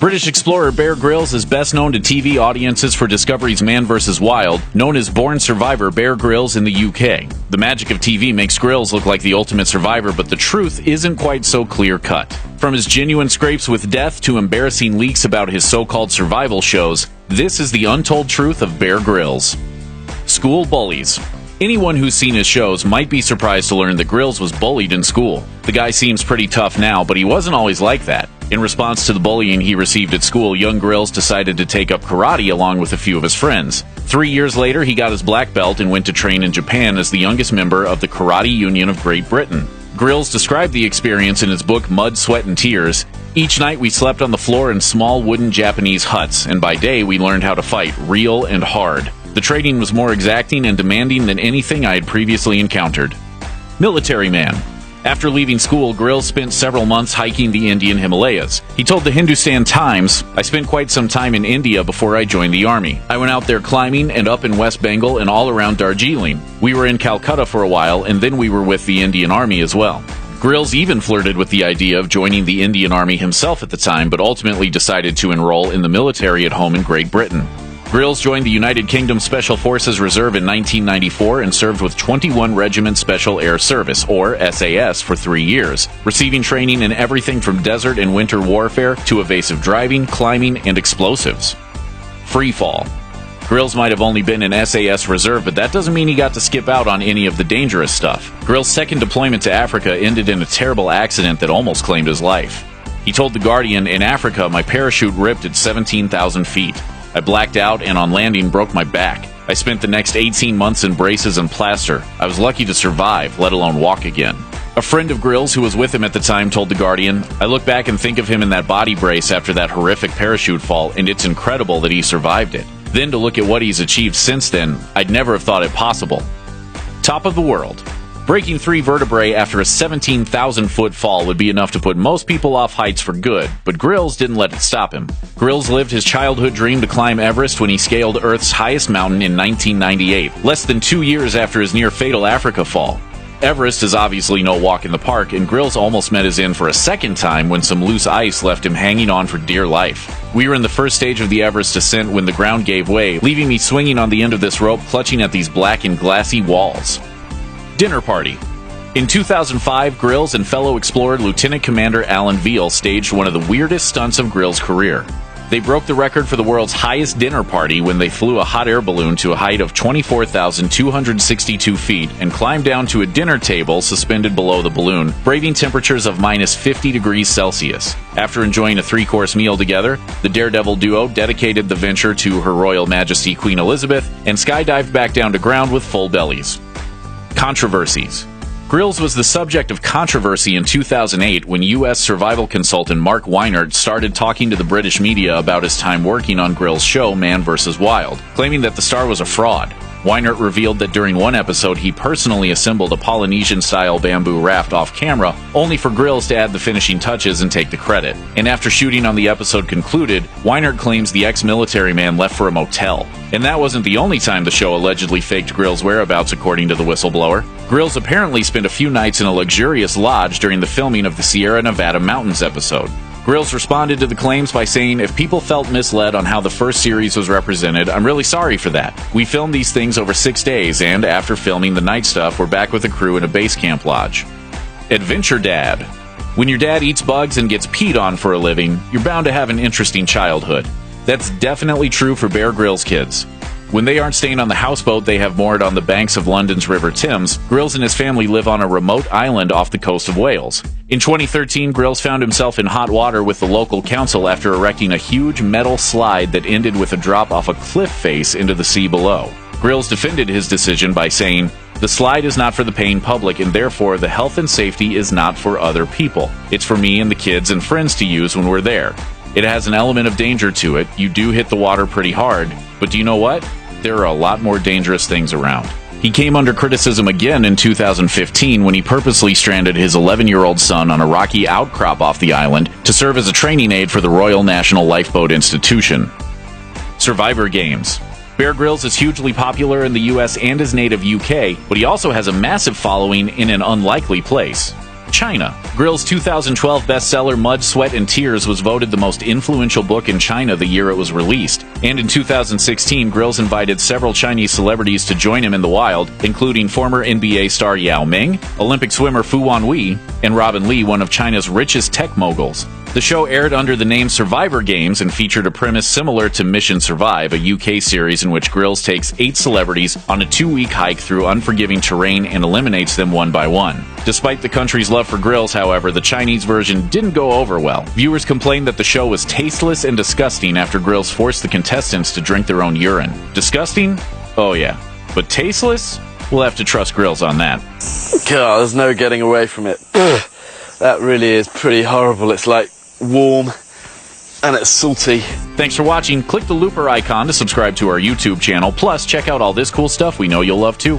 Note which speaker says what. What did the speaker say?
Speaker 1: British explorer Bear Grylls is best known to TV audiences for Discovery's Man vs. Wild, known as Born Survivor Bear Grylls in the UK. The magic of TV makes Grylls look like the ultimate survivor, but the truth isn't quite so clear-cut. From his genuine scrapes with death to embarrassing leaks about his so-called survival shows, this is the untold truth of Bear Grylls. School bullies. Anyone who's seen his shows might be surprised to learn that Grylls was bullied in school. The guy seems pretty tough now, but he wasn't always like that. In response to the bullying he received at school, young Grylls decided to take up karate along with a few of his friends. 3 years later, he got his black belt and went to train in Japan as the youngest member of the Karate Union of Great Britain. Grylls described the experience in his book Mud, Sweat, and Tears. Each night we slept on the floor in small wooden Japanese huts, and by day we learned how to fight real and hard. The training was more exacting and demanding than anything I had previously encountered. Military man. After leaving school, Grylls spent several months hiking the Indian Himalayas. He told the Hindustan Times, "I spent quite some time in India before I joined the army. I went out there climbing and up in West Bengal and all around Darjeeling. We were in Calcutta for a while, and then we were with the Indian Army as well." Grylls even flirted with the idea of joining the Indian Army himself at the time, but ultimately decided to enroll in the military at home in Great Britain. Grylls joined the United Kingdom Special Forces Reserve in 1994 and served with 21 Regiment Special Air Service, or SAS, for 3 years, receiving training in everything from desert and winter warfare to evasive driving, climbing, and explosives. Free fall. Grylls might have only been in SAS Reserve, but that doesn't mean he got to skip out on any of the dangerous stuff. Grylls' second deployment to Africa ended in a terrible accident that almost claimed his life. He told The Guardian, "In Africa, my parachute ripped at 17,000 feet. I blacked out and on landing broke my back. I spent the next 18 months in braces and plaster. I was lucky to survive, let alone walk again." A friend of Grylls who was with him at the time told The Guardian, "I look back and think of him in that body brace after that horrific parachute fall, and it's incredible that he survived it. Then to look at what he's achieved since then, I'd never have thought it possible." Top of the world. Breaking 3 vertebrae after a 17,000-foot fall would be enough to put most people off heights for good, but Grylls didn't let it stop him. Grylls lived his childhood dream to climb Everest when he scaled Earth's highest mountain in 1998, less than 2 years after his near-fatal Africa fall. Everest is obviously no walk in the park, and Grylls almost met his end for a second time when some loose ice left him hanging on for dear life. "We were in the first stage of the Everest ascent when the ground gave way, leaving me swinging on the end of this rope clutching at these black and glassy walls." Dinner party. In 2005, Grylls and fellow explorer Lieutenant Commander Alan Veal staged one of the weirdest stunts of Grylls' career. They broke the record for the world's highest dinner party when they flew a hot air balloon to a height of 24,262 feet and climbed down to a dinner table suspended below the balloon, braving temperatures of minus 50 degrees Celsius. After enjoying a 3-course meal together, the daredevil duo dedicated the venture to Her Royal Majesty Queen Elizabeth and skydived back down to ground with full bellies. Controversies. Grylls was the subject of controversy in 2008 when U.S. survival consultant Mark Weinert started talking to the British media about his time working on Grylls' show Man vs. Wild, claiming that the star was a fraud. Weinert revealed that during one episode he personally assembled a Polynesian-style bamboo raft off-camera, only for Grylls to add the finishing touches and take the credit. And after shooting on the episode concluded, Weinert claims the ex-military man left for a motel. And that wasn't the only time the show allegedly faked Grylls' whereabouts, according to the whistleblower. Grylls apparently spent a few nights in a luxurious lodge during the filming of the Sierra Nevada Mountains episode. Grylls responded to the claims by saying, "If people felt misled on how the first series was represented, I'm really sorry for that. We filmed these things over 6 days, and after filming the night stuff, we're back with the crew in a base camp lodge." Adventure Dad. When your dad eats bugs and gets peed on for a living, you're bound to have an interesting childhood. That's definitely true for Bear Grylls' kids. When they aren't staying on the houseboat they have moored on the banks of London's River Thames, Grylls and his family live on a remote island off the coast of Wales. In 2013, Grylls found himself in hot water with the local council after erecting a huge metal slide that ended with a drop off a cliff face into the sea below. Grylls defended his decision by saying, "The slide is not for the paying public, and therefore the health and safety is not for other people. It's for me and the kids and friends to use when we're there. It has an element of danger to it. You do hit the water pretty hard, but do you know what? There are a lot more dangerous things around." He came under criticism again in 2015 when he purposely stranded his 11-year-old son on a rocky outcrop off the island to serve as a training aid for the Royal National Lifeboat Institution. Survivor Games. Bear Grylls is hugely popular in the US and his native UK, but he also has a massive following in an unlikely place. China. Grylls' 2012 bestseller Mud, Sweat, and Tears was voted the most influential book in China the year it was released. And in 2016, Grylls invited several Chinese celebrities to join him in the wild, including former NBA star Yao Ming, Olympic swimmer Fu Wanhui, and Robin Li, one of China's richest tech moguls. The show aired under the name Survivor Games and featured a premise similar to Mission Survive, a UK series in which Grylls takes 8 celebrities on a 2-week hike through unforgiving terrain and eliminates them one by one. Despite the country's love for Grylls, however, the Chinese version didn't go over well. Viewers complained that the show was tasteless and disgusting after Grylls forced the contestants to drink their own urine. Disgusting? Oh yeah. But tasteless? We'll have to trust Grylls on that.
Speaker 2: God, there's no getting away from it. Ugh, that really is pretty horrible. It's like warm and it's salty.
Speaker 1: Thanks for watching. Click the looper icon to subscribe to our YouTube channel. Plus, check out all this cool stuff we know you'll love too.